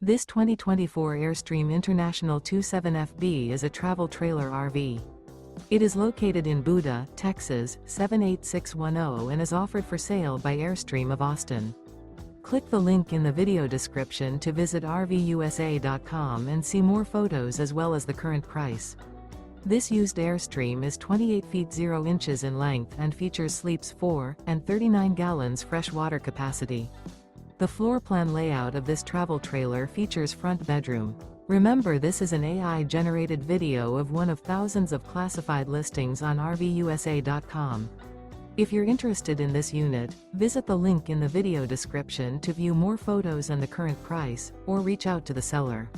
This 2024 Airstream International 27FB is a travel trailer RV. It is located in Buda, Texas, 78610 and is offered for sale by Airstream of Austin. Click the link in the video description to visit RVUSA.com and see more photos as well as the current price. This used Airstream is 28 feet 0 inches in length and features sleeps 4 and 39 gallons fresh water capacity. The floor plan layout of this travel trailer features front bedroom. Remember, this is an AI-generated video of one of thousands of classified listings on RVUSA.com. If you're interested in this unit, visit the link in the video description to view more photos and the current price, or reach out to the seller.